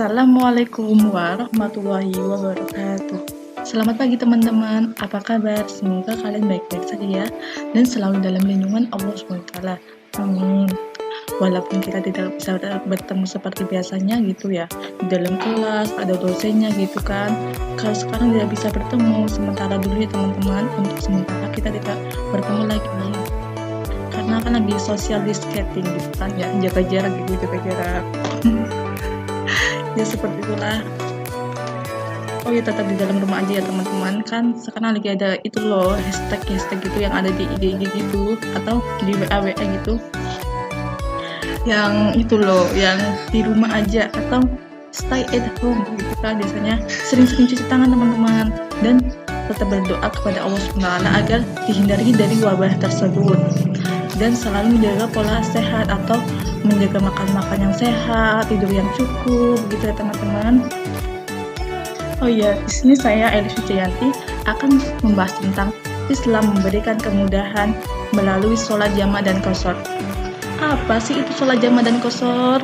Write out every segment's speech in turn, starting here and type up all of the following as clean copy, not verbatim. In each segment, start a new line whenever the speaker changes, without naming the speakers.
Assalamualaikum warahmatullahi wabarakatuh. Selamat pagi teman-teman, apa kabar? Semoga kalian baik-baik saja ya, dan selalu dalam lindungan Allah SWT. Amin. Walaupun kita tidak bisa bertemu seperti biasanya gitu ya, di dalam kelas ada dosennya gitu kan. Kalau sekarang tidak bisa bertemu, sementara dulu ya teman-teman, untuk sementara kita tidak bertemu lagi. Karena kan lagi social distancing gitu kan ya, jaga jarak gitu, jaga jarak. Ya seperti itulah. Oh ya, tetap di dalam rumah aja ya teman-teman. Kan sekarang lagi ada itu loh, hashtag gitu yang ada di IG gitu atau di WA gitu, yang itu loh, yang di rumah aja atau stay at home gitu kan. Biasanya sering-sering cuci tangan teman-teman, dan tetap berdoa kepada Allah SWT agar dihindari dari wabah tersebut, dan selalu menjaga pola sehat atau menjaga makan yang sehat, tidur yang cukup gitu ya teman-teman. Oh iya, di sini saya Elis Wijayanti akan membahas tentang Islam memberikan kemudahan melalui sholat jamaah dan qashar. Apa sih itu sholat jamaah dan qashar?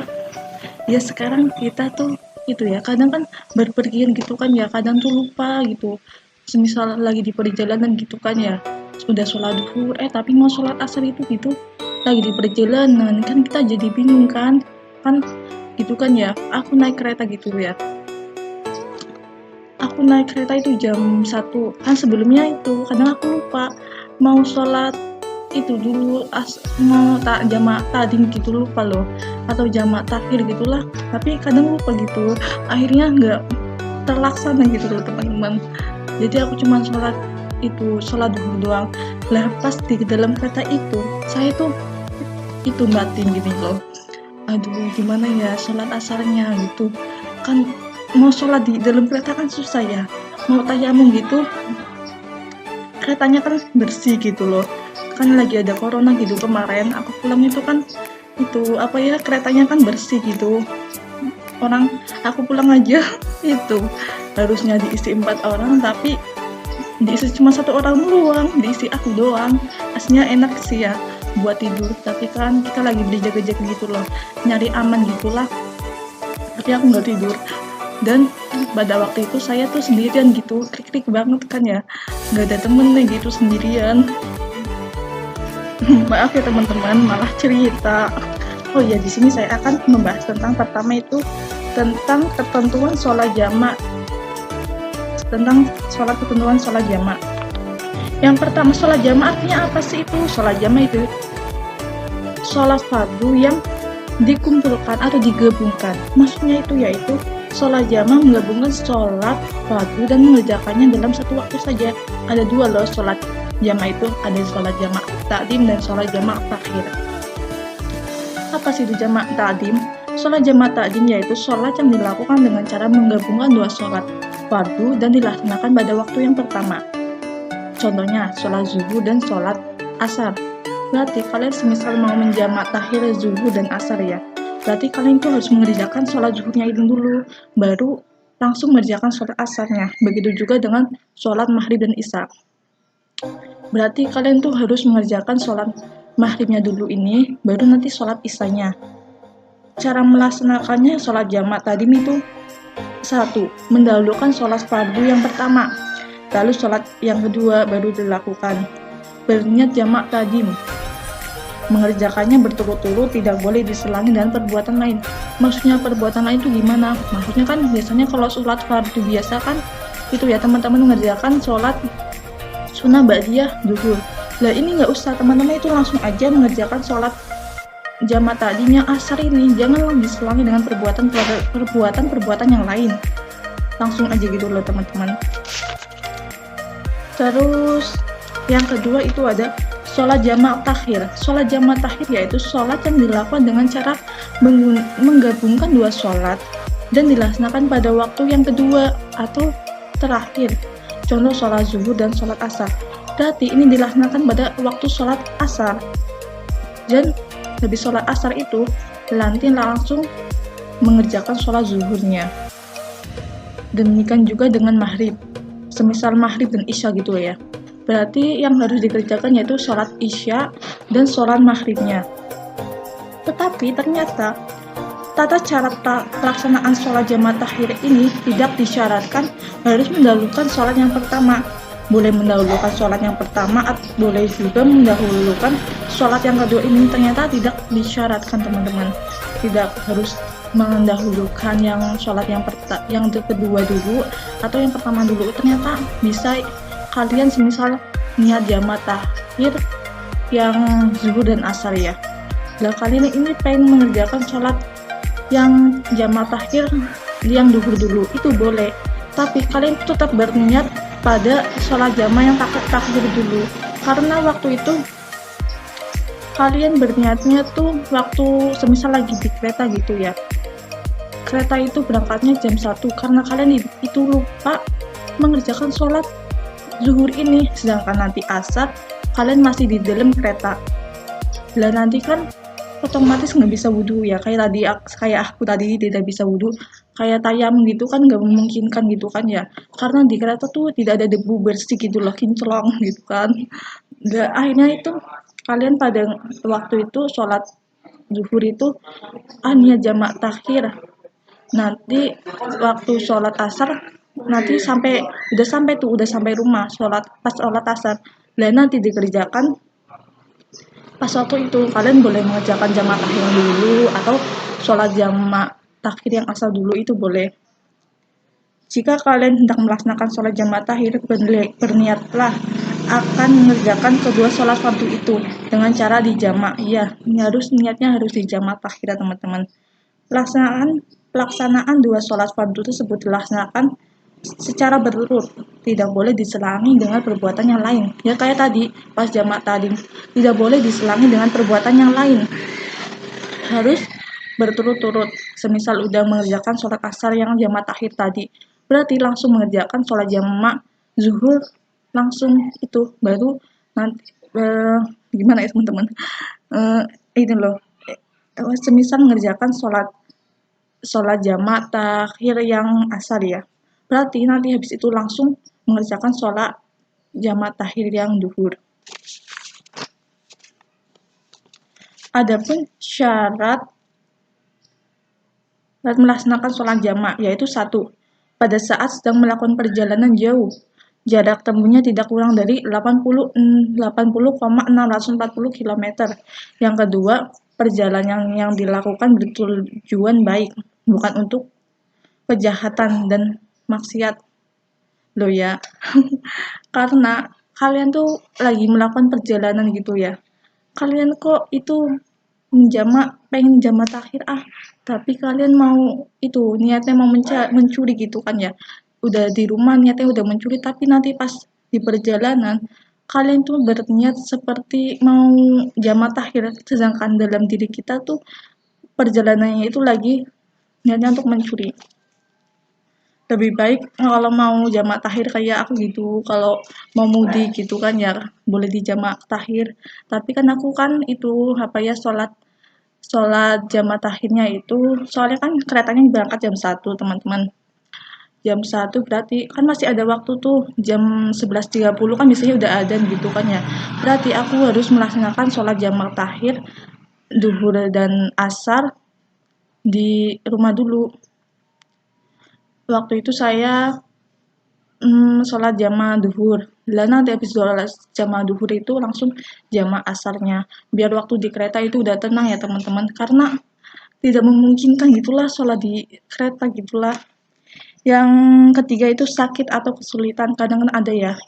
Ya sekarang kita tuh itu ya, kadang kan berpergian gitu kan ya, kadang tuh lupa gitu. Semisal lagi di perjalanan gitu kan ya, sudah sholat duhur, tapi mau sholat asar itu gitu, lagi di perjalanan kan kita jadi bingung kan gitu kan ya. Aku naik kereta gitu ya, aku naik kereta itu jam 1 kan, sebelumnya itu kadang aku lupa mau sholat itu dulu, mau jamaah tadim gitu, lupa loh, atau jamaah takhir gitulah, tapi kadang lupa gitu, akhirnya nggak terlaksana gitu loh teman-teman. Jadi aku cuma sholat duhur doang. Lah pas di dalam kereta itu saya tuh itu batin gini loh, aduh gimana ya sholat asarnya gitu kan. Mau sholat di dalam kereta kan susah ya, mau tayamum gitu, keretanya kan bersih gitu loh, kan lagi ada corona gitu kemarin aku pulang itu kan, itu apa ya, keretanya kan bersih gitu. Aku pulang aja itu harusnya diisi 4 orang, tapi diisi cuma 1 orang doang, diisi aku doang. Aslinya enak sih ya buat tidur, tapi kan kita lagi berjaga-jaga gitu loh, nyari aman gitulah, tapi aku nggak tidur. Dan pada waktu itu saya tuh sendirian gitu, krik-krik banget kan ya, nggak ada temen nih gitu, sendirian. Maaf ya teman-teman, malah cerita. Oh ya, di sini saya akan membahas tentang pertama itu tentang ketentuan sholat jamaah. Ketentuan sholat jamaah. Yang pertama, sholat jamaah artinya apa sih itu? Sholat jamaah itu sholat fardu yang dikumpulkan atau digabungkan. Maksudnya itu yaitu sholat jamaah menggabungkan sholat fardu dan mengerjakannya dalam satu waktu saja. Ada 2 loh sholat jamaah itu, ada sholat jamaah takdim dan sholat jamaah takhir. Apa sih itu jamaah takdim? Sholat jamaah takdim yaitu sholat yang dilakukan dengan cara menggabungkan 2 sholat fardu dan dilaksanakan pada waktu yang pertama. Contohnya sholat zuhur dan sholat asar. Berarti kalian semisal mau menjamak takhir zuhur dan asar ya, berarti kalian tuh harus mengerjakan sholat zuhurnya itu dulu, baru langsung mengerjakan sholat asarnya. Begitu juga dengan sholat maghrib dan isya. Berarti kalian tuh harus mengerjakan sholat maghribnya dulu ini, baru nanti sholat isyanya. Cara melaksanakannya sholat jamaah tadi itu 1. Mendahulukan sholat fardu yang pertama, lalu sholat yang kedua baru dilakukan. Berniat jamaah tadim, mengerjakannya berturut-turut, tidak boleh diselangi dengan perbuatan lain. Maksudnya perbuatan lain itu gimana? Maksudnya kan biasanya kalau sholat fardu biasa kan itu ya teman-teman, mengerjakan sholat sunnah ba'diyah duhur. Lah ini nggak usah teman-teman, itu langsung aja mengerjakan sholat jamaah tadinya asar ini, jangan diselangi dengan perbuatan yang lain, langsung aja gitu loh teman-teman. Terus yang kedua itu ada sholat jamaah takhir. Sholat jamaah takhir yaitu sholat yang dilakukan dengan cara menggabungkan 2 sholat dan dilaksanakan pada waktu yang kedua atau terakhir. Contoh sholat zuhur dan sholat asar. Berarti ini dilaksanakan pada waktu sholat asar, dan habis sholat asar itu nanti langsung mengerjakan sholat zuhurnya. Demikian juga dengan maghrib, semisal maghrib dan isya gitu ya, berarti yang harus dikerjakan yaitu sholat isya dan sholat maghribnya. Tetapi ternyata Tata cara pelaksanaan sholat jamaah takhir ini tidak disyaratkan harus mendahulukan sholat yang pertama. Boleh mendahulukan sholat yang pertama, boleh juga mendahulukan sholat yang kedua. Ini ternyata tidak disyaratkan, teman-teman. Tidak harus mendahulukan yang sholat yang kedua dulu atau yang pertama dulu. Ternyata bisa kalian semisal niat jamaah takhir yang zuhur dan asar ya. Nah, kalian ini pengen mengerjakan sholat yang jamaah takhir yang duhur dulu, itu boleh, tapi kalian tetap berniat pada sholat jamaah yang takhir dulu, karena waktu itu kalian berniatnya tuh waktu semisal lagi di kereta gitu ya. Kereta itu berangkatnya jam 1, karena kalian itu lupa mengerjakan sholat zuhur ini, sedangkan nanti asar kalian masih di dalam kereta. Lah nanti kan otomatis nggak bisa wudhu ya, kayak aku tadi tidak bisa wudhu, kayak tayam gitu kan nggak memungkinkan gitu kan ya, karena di kereta tuh tidak ada debu bersih gitu loh, kinclong gitu kan. Dan akhirnya itu kalian pada waktu itu sholat zuhur itu niat jamaah takhir, nanti waktu sholat asar nanti udah sampai rumah pas sholat asar, dan nanti dikerjakan pas waktu itu. Kalian boleh mengerjakan jamaah takhir dulu atau sholat jamaah takhir yang asal dulu, itu boleh. Jika kalian hendak melaksanakan sholat jamaah takhir, berniatlah akan mengerjakan kedua sholat fardu itu dengan cara dijamak. Ya, niatnya harus dijamak takhir ya teman-teman. Pelaksanaan dua sholat fardu tersebut dilaksanakan secara berurut, tidak boleh diselangi dengan perbuatan yang lain. Ya kayak tadi pas jamaah tadi, tidak boleh diselangi dengan perbuatan yang lain, harus berturut-turut. Semisal udah mengerjakan sholat asar yang jamaah takhir tadi, berarti langsung mengerjakan sholat jamaah zuhur langsung, itu baru nanti gimana ya teman-teman, ini loh, semisal mengerjakan sholat jamaah takhir yang asar ya, berarti nanti habis itu langsung mengerjakan sholat jamaah takhir yang duhur. Adapun syarat melaksanakan sholat jamaah yaitu 1. Pada saat sedang melakukan perjalanan jauh, jarak tempuhnya tidak kurang dari 80,640 km. Yang kedua, perjalanan yang dilakukan bertujuan baik, bukan untuk kejahatan dan maksiat loh ya. Karena kalian tuh lagi melakukan perjalanan gitu ya, kalian kok itu pengen jamaah takhir tapi kalian mau itu niatnya mau mencuri gitu kan ya, udah di rumah niatnya udah mencuri, tapi nanti pas di perjalanan kalian tuh berniat seperti mau jamaah takhir, sedangkan dalam diri kita tuh perjalanannya itu lagi niatnya untuk mencuri. Lebih baik kalau mau jamaah takhir kayak aku gitu, kalau mau mudik gitu kan ya boleh di jamaah takhir, tapi kan aku kan itu sholat jamaah takhirnya itu soalnya kan keretanya berangkat jam 1 teman-teman, jam 1 berarti kan masih ada waktu tuh, jam 11.30 kan biasanya udah adzan gitu kan ya, berarti aku harus melaksanakan sholat jamaah takhir duhur dan asar di rumah dulu. Waktu itu saya sholat jamaah duhur, lah nanti habis sholat jamaah duhur itu langsung jamaah asarnya, biar waktu di kereta itu udah tenang ya teman-teman, karena tidak memungkinkan gitulah sholat di kereta gitulah. Yang ketiga itu sakit atau kesulitan, kadang kan ada ya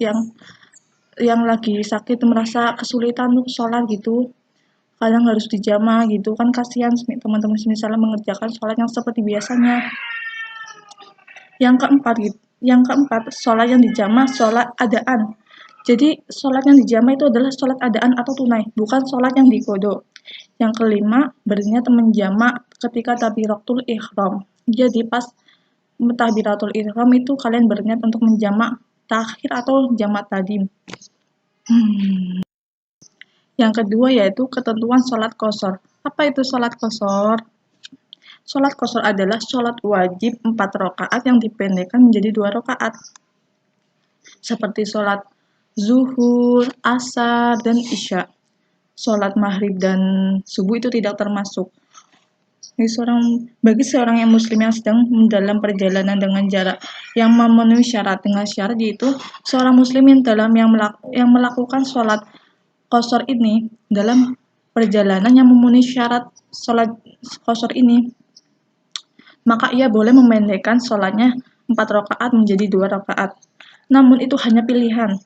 yang lagi sakit merasa kesulitan untuk sholat gitu, kadang harus dijamaah gitu kan, kasihan teman-teman misalnya mengerjakan sholat yang seperti biasanya. Yang keempat, sholat yang dijamaah sholat adaan. Jadi sholat yang dijamaah itu adalah sholat adaan atau tunai, bukan sholat yang diqodho. Yang kelima, berniat menjamak ketika takbiratul ihram. Jadi pas takbiratul ihram itu kalian berniat untuk menjamak takhir atau jamaah tadim. Yang kedua yaitu ketentuan sholat qashar. Apa itu sholat qashar? Sholat qashar adalah sholat wajib 4 rakaat yang dipendekkan menjadi 2 rakaat. Seperti sholat zuhur, asar, dan isya. Sholat maghrib dan subuh itu tidak termasuk. bagi seorang yang muslim yang sedang dalam perjalanan dengan jarak yang memenuhi syarat. Dengan syarat yaitu seorang muslimin yang melakukan sholat qashar ini dalam perjalanan yang memenuhi syarat sholat qashar ini, maka ia boleh memendekkan sholatnya 4 rakaat menjadi 2 rakaat. Namun itu hanya pilihan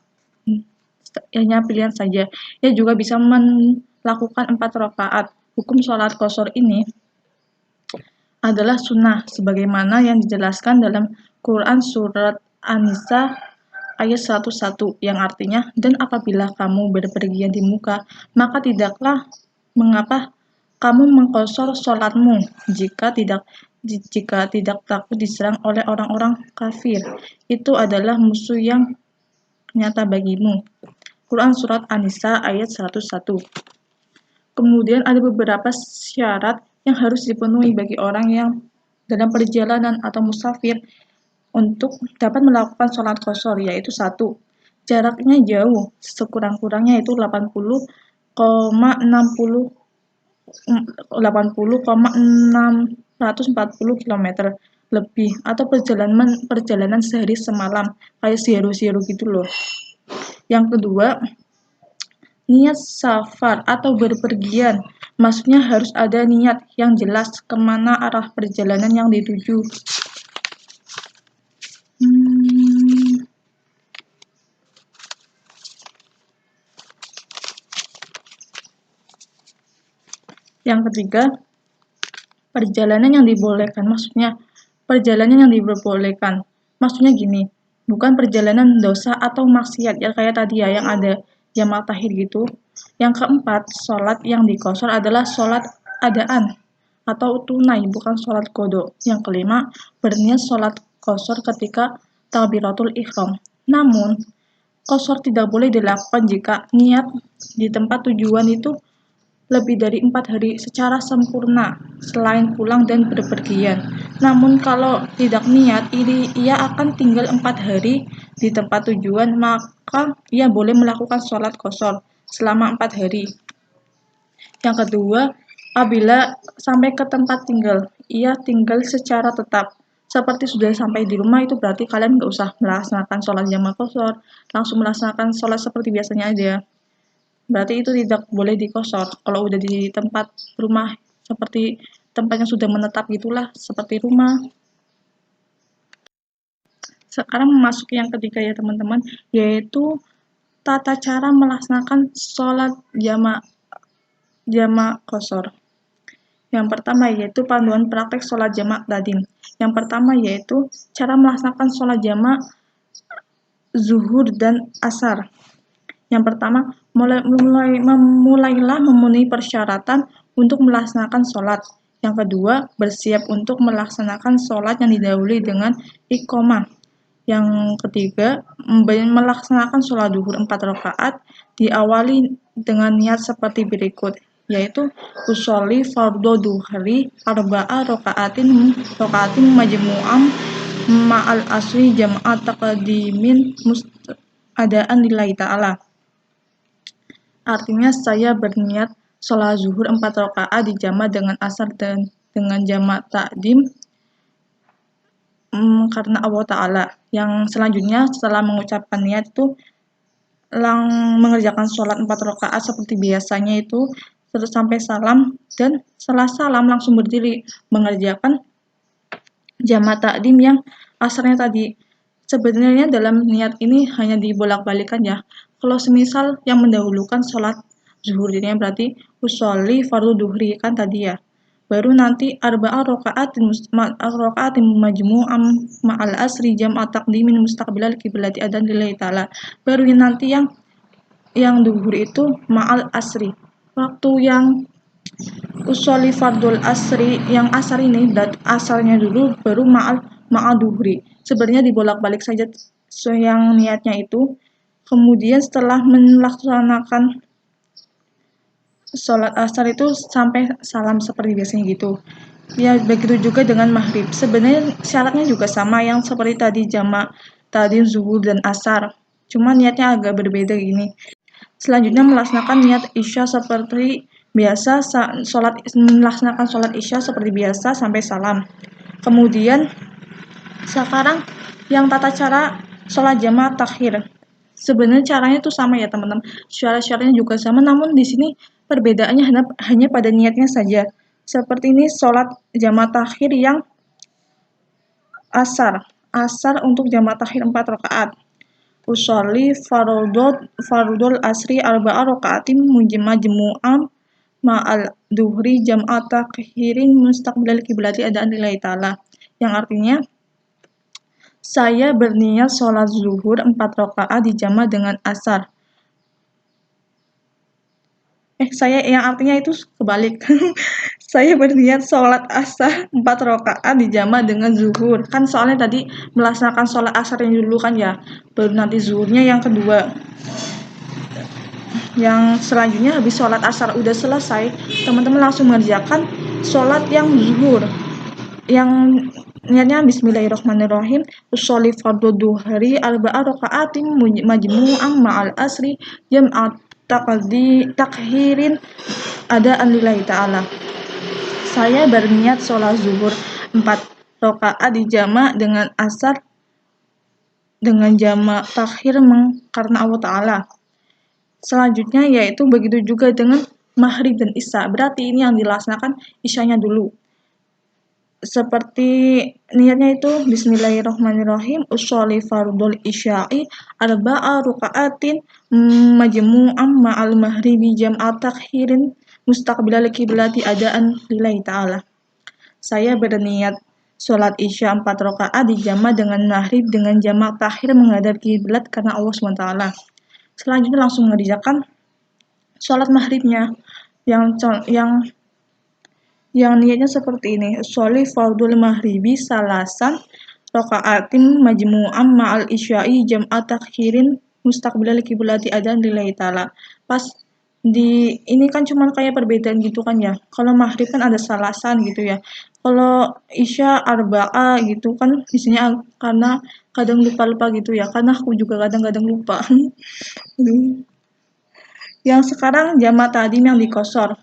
saja. Ia juga bisa melakukan 4 rakaat. Hukum sholat qashar ini adalah sunnah sebagaimana yang dijelaskan dalam Quran surat An-Nisa ayat 101 yang artinya, dan apabila kamu berpergian di muka, maka tidaklah mengapa kamu mengqashar sholatmu jika tidak takut diserang oleh orang-orang kafir. Itu adalah musuh yang nyata bagimu. Quran surat An-Nisa ayat 101. Kemudian ada beberapa syarat yang harus dipenuhi bagi orang yang dalam perjalanan atau musafir untuk dapat melakukan sholat qashar, yaitu 1. Jaraknya jauh, sekurang-kurangnya itu 80,640 km lebih, atau perjalanan sehari semalam, kayak siru-siru gitu loh. Yang kedua, niat safar atau berpergian, maksudnya harus ada niat yang jelas kemana arah perjalanan yang dituju. Yang ketiga, perjalanan yang dibolehkan, maksudnya gini, bukan perjalanan dosa atau maksiat ya, kayak tadi ya yang ada jamak takhir gitu. Yang keempat, sholat yang diqashar adalah sholat adaan atau tunai, bukan sholat qada. Yang kelima, berniat sholat qashar ketika takbiratul ihram. Namun, qashar tidak boleh dilakukan jika niat di tempat tujuan itu lebih dari 4 hari secara sempurna selain pulang dan berpergian. Namun kalau tidak niat, ia akan tinggal 4 hari di tempat tujuan, maka ia boleh melakukan sholat qashar selama 4 hari. Yang kedua, apabila sampai ke tempat tinggal, ia tinggal secara tetap. Seperti sudah sampai di rumah, itu berarti kalian nggak usah melaksanakan sholat jamak qashar, langsung melaksanakan sholat seperti biasanya aja. Berarti itu tidak boleh diqashar. Kalau udah di tempat rumah, seperti tempat yang sudah menetap gitulah, seperti rumah. Sekarang memasuki yang ketiga ya teman-teman, yaitu tata cara melaksanakan sholat jamak qashar. Yang pertama yaitu panduan praktek sholat jamak tadim. Yang pertama yaitu cara melaksanakan sholat jamak zuhur dan asar. Yang pertama, mulailah memenuhi persyaratan untuk melaksanakan sholat. Yang kedua, bersiap untuk melaksanakan sholat yang didahului dengan iqomah. Yang ketiga, melaksanakan sholat duhur 4 rakaat diawali dengan niat seperti berikut, yaitu usolli fardhu duhri arba'a rakaatin majmu'am ma'al asri jam'at taqdimin adaan lillahi ta'ala. Artinya saya berniat sholat zuhur 4 rakaat dijamak dengan asar dan dengan jamak takdim karena Allah Ta'ala. Yang selanjutnya setelah mengucapkan niat itu mengerjakan sholat 4 rakaat seperti biasanya itu terus sampai salam, dan setelah salam langsung berdiri mengerjakan jamak takdim yang asarnya tadi. Sebenarnya dalam niat ini hanya dibolak-balikan ya. Kalau semisal yang mendahulukan sholat zuhur ini berarti usolli fardhu duhri kan tadi ya. Baru nanti arba'a rakaatin majmu'am ma'al asri jam'at taqdimin mustaqbilal kiblati adan lillahi ta'ala. Baru nanti yang duhur itu ma'al asri. Waktu yang usolli fardul asri yang asar ini asalnya dulu baru ma'al duhri. Sebenarnya dibolak-balik saja yang niatnya itu. Kemudian setelah melaksanakan sholat asar itu sampai salam seperti biasanya gitu. Ya begitu juga dengan maghrib. Sebenarnya syaratnya juga sama yang seperti tadi jamak tadi zuhur dan asar. Cuma niatnya agak berbeda gini. Selanjutnya melaksanakan niat isya seperti biasa melaksanakan sholat isya seperti biasa sampai salam. Kemudian sekarang yang tata cara sholat jamaah takhir. Sebenarnya caranya itu sama ya teman-teman. Syarat-syaratnya juga sama, namun di sini perbedaannya hanya pada niatnya saja. Seperti ini sholat jamaah takhir yang asar. Asar untuk jamaah takhir 4 rakaat. Usolli fardul asri arba'a rakaatin majmu'am ma'al duhri jam'at takhirin mustaqbilal kiblati adaan lillahi ta'ala. Yang artinya, saya berniat sholat zuhur 4 rakaat dijama dengan asar. Yang artinya itu kebalik. Saya berniat sholat asar 4 rakaat dijama dengan zuhur. Kan soalnya tadi melaksanakan sholat asar yang dulu kan ya, baru nanti zuhurnya yang kedua. Yang selanjutnya habis sholat asar udah selesai, teman-teman langsung mengerjakan sholat yang zuhur. Yang niatnya bismillahirrahmanirrahim, usolli fardhu duhri arba'a raka'atin majmu'an ma'al asri jam'at takhirin adaan lillahi ta'ala. Saya berniat sholat zuhur 4 rakaat dijama dengan asar dengan jama' takhir karena Allah Ta'ala. Selanjutnya yaitu begitu juga dengan maghrib dan isya. Berarti ini yang dilaksanakan isyanya dulu. Seperti niatnya itu bismillahirrahmanirrahim, usolli fardul isya'i arba'a raka'atin majmu'an ma'al maghribi jam'at takhirin mustaqbilal kiblati adaan lillahi ta'ala. Saya berniat sholat isya 4 rakaat dijama dengan maghrib dengan jamak takhir menghadap kiblat karena Allah SWT. Selanjutnya langsung mengerjakan sholat maghribnya yang niatnya seperti ini. Sholli fardul maghribi salasan raka'atin majmu'an ma'al isya'i jam'at takhirin mustaqbilal kiblati adan lillahi ta'ala. Pas di ini kan cuman kayak perbedaan gitu kan ya. Kalau maghrib kan ada salasan gitu ya. Kalau isya arba'a gitu kan biasanya karena kadang lupa-lupa gitu ya. Karena aku juga kadang-kadang lupa. Yang sekarang jama' tadim yang dikosor.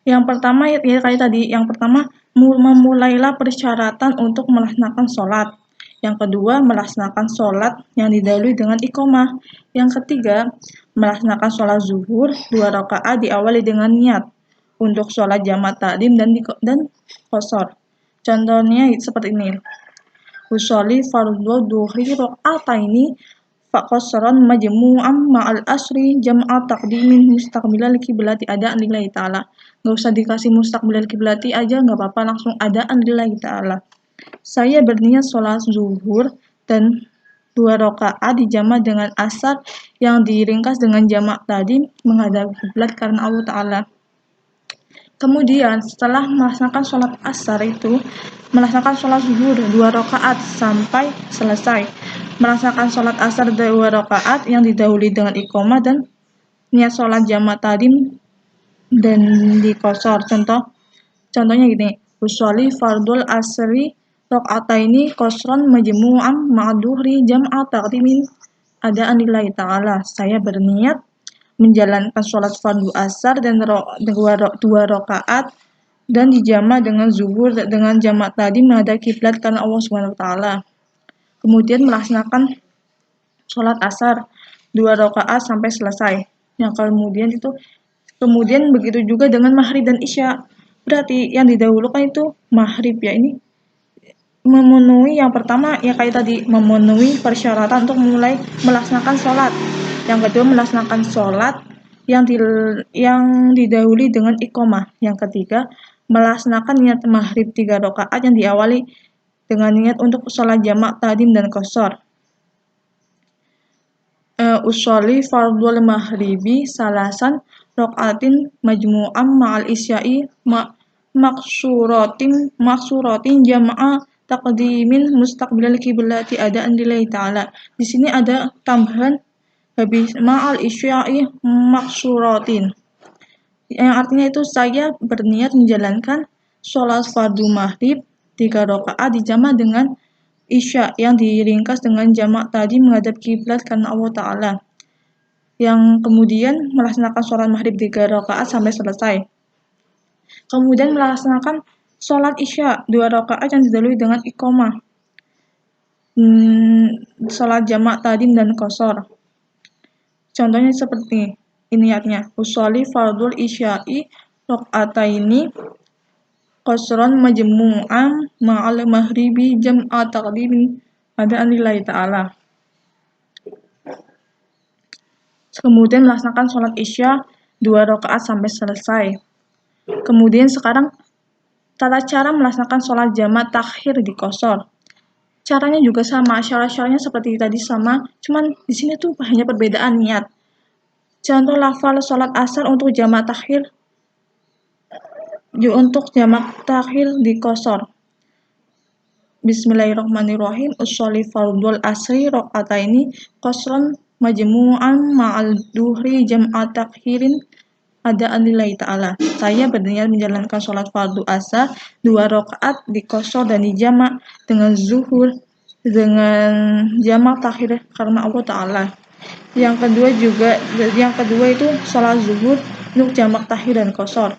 Yang pertama ya kayak tadi, yang pertama memulailah persyaratan untuk melaksanakan sholat. Yang kedua, melaksanakan sholat yang didahului dengan iqomah. Yang ketiga, melaksanakan sholat zuhur 2 rakaat diawali dengan niat untuk sholat jama' takdim dan qashar. Contohnya seperti ini. Usolli fardhu duhri raka'ataini faqasran majmu'an ma'al asri jam'a taqdimin mustaqbilal kiblati adaan lillahi ta'ala. Nggak usah dikasih mustaqbilal kiblati aja, nggak apa-apa, langsung adaan lillahi ta'ala. Saya berniat sholat zuhur dan 2 rakaat dijama dengan asar yang diringkas dengan jamak tadi menghadap kiblat karena Allah Ta'ala. Kemudian setelah melaksanakan sholat asar itu, melaksanakan sholat zuhur 2 rakaat sampai selesai. Melaksanakan sholat asar 2 rakaat yang didahului dengan iqomah dan niat sholat jama' tadim dan dikosor. Contohnya gini, usolli fardul asri raka'ataini qasran majmu'an ma'duhri jam'a taqdimin adaan lillahi ta'ala. Saya berniat menjalankan sholat fardu asar dan 2 rakaat dan dijama dengan zuhur dengan jamak tadi menghadap kiblat karena Allah SWT. Kemudian melaksanakan sholat asar 2 rakaat sampai selesai. Yang kemudian begitu juga dengan maghrib dan isya. Berarti yang didahulukan itu maghrib ya, ini memenuhi yang pertama ya kayak tadi, memenuhi persyaratan untuk mulai melaksanakan sholat. Yang kedua, melaksanakan sholat yang didahului dengan iqomah. Yang ketiga, melaksanakan niat maghrib 3 rakaat yang diawali dengan niat untuk sholat jamak tadim dan qashar. Usolli fardul maghribi salasan rakaatin majmu'an ma'al isya'i maksuratin jama'a taqdimin mustaqbilal kiblati adaan lillahi ta'ala. Di sini ada tambahan habis ma'al isya'i maksuratin. Yang artinya itu saya berniat menjalankan sholat fardu maghrib 3 rakaat dijama dengan isya yang diringkas dengan jamak tadi menghadap kiblat karena Allah Ta'ala. yang kemudian melaksanakan sholat maghrib 3 rakaat sampai selesai. Kemudian melaksanakan sholat isya 2 rakaat yang didahului dengan iqomah. Sholat jamak tadim dan qashar. Contohnya seperti ini niatnya. Usolli fardul isya'i rakaataini qashran majmu'an ma'al maghribi jam'a taqdim adaan lillahi ta'ala. Kemudian melaksanakan sholat isya 2 rakaat sampai selesai. Kemudian sekarang tata cara melaksanakan sholat jamak takhir di qashar. Caranya juga sama, syarat-syaratnya seperti tadi sama, cuman di sini tuh hanya perbedaan niat. Contoh lafal sholat asar untuk jamak takhir di qashar. Bismillahirrahmanirrahim. Usolli fardul asri rakaataini qashran majmu'an ma'al duhri jam'a takhirin adaan lillahi ta'ala. Saya berniat menjalankan sholat fardu asar 2 rakaat di qashar dan di jamak dengan zuhur dengan jamak takhir karena Allah Ta'ala. Yang kedua itu sholat zuhur untuk jamak takhir dan qashar.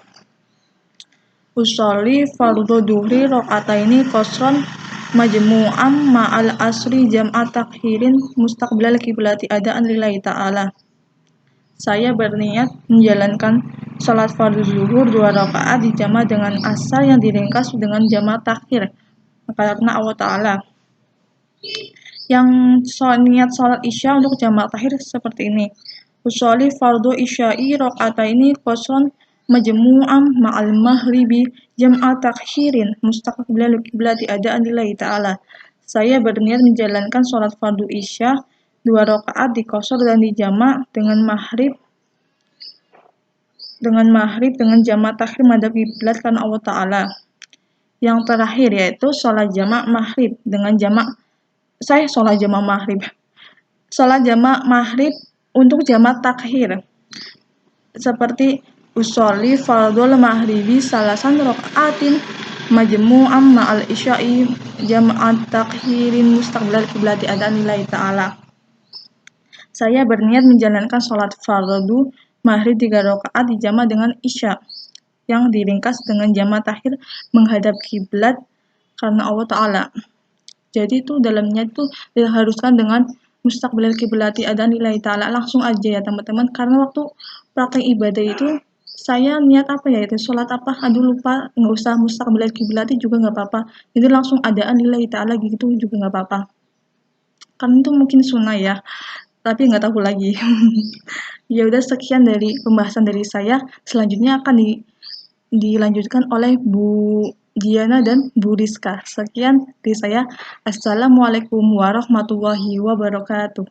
Usolli fardhu duhri rakaataini qashran majmu'an ma'al asri jam'a takhirin mustaqbilal kiblati adaan lillahi ta'ala. Saya berniat menjalankan sholat fardu zuhur 2 rakaat dijamak dengan asar yang diringkas dengan jamak takhir karena Allah Ta'ala. Yang niat sholat isya untuk jamak takhir seperti ini. Usolli fardu isya'i rakaataini qashran majmu'an ma'al maghribi jam'a takhirin mustaqbilal kiblati adaan lillahi ta'ala. Saya berniat menjalankan sholat fardu isya 2 rakaat di qashar dan di jamak dengan maghrib dengan jamak takhir madhab kiblat karena Allah Ta'ala. Yang terakhir yaitu sholat jamak maghrib dengan jamak untuk jamak takhir seperti usolli fardul maghribi salasan rakaatin majmu'an ma'al isya'i jam'at takhirin mustaqbilal kiblati adaan lillahi ta'ala. Saya berniat menjalankan sholat fardu maghrib 3 rakaat dijamak dengan isya yang diringkas dengan jamak takhir menghadap kiblat karena Allah Ta'ala. Jadi itu dalamnya tuh diharuskan dengan mustaqbilal kiblati adaan lillahi ta'ala. Langsung aja ya teman-teman, karena waktu praktek ibadah itu saya niat apa ya itu sholat apa, aduh lupa, nggak usah mustaqbilal kiblati juga nggak apa-apa, jadi langsung adaan lillahi ta'ala gitu juga nggak apa-apa, karena itu mungkin sunnah ya, tapi nggak tahu lagi. Ya udah, sekian dari pembahasan dari saya. Selanjutnya akan dilanjutkan oleh Bu Diana dan Bu Rizka. Sekian dari saya. Assalamualaikum warahmatullahi wabarakatuh.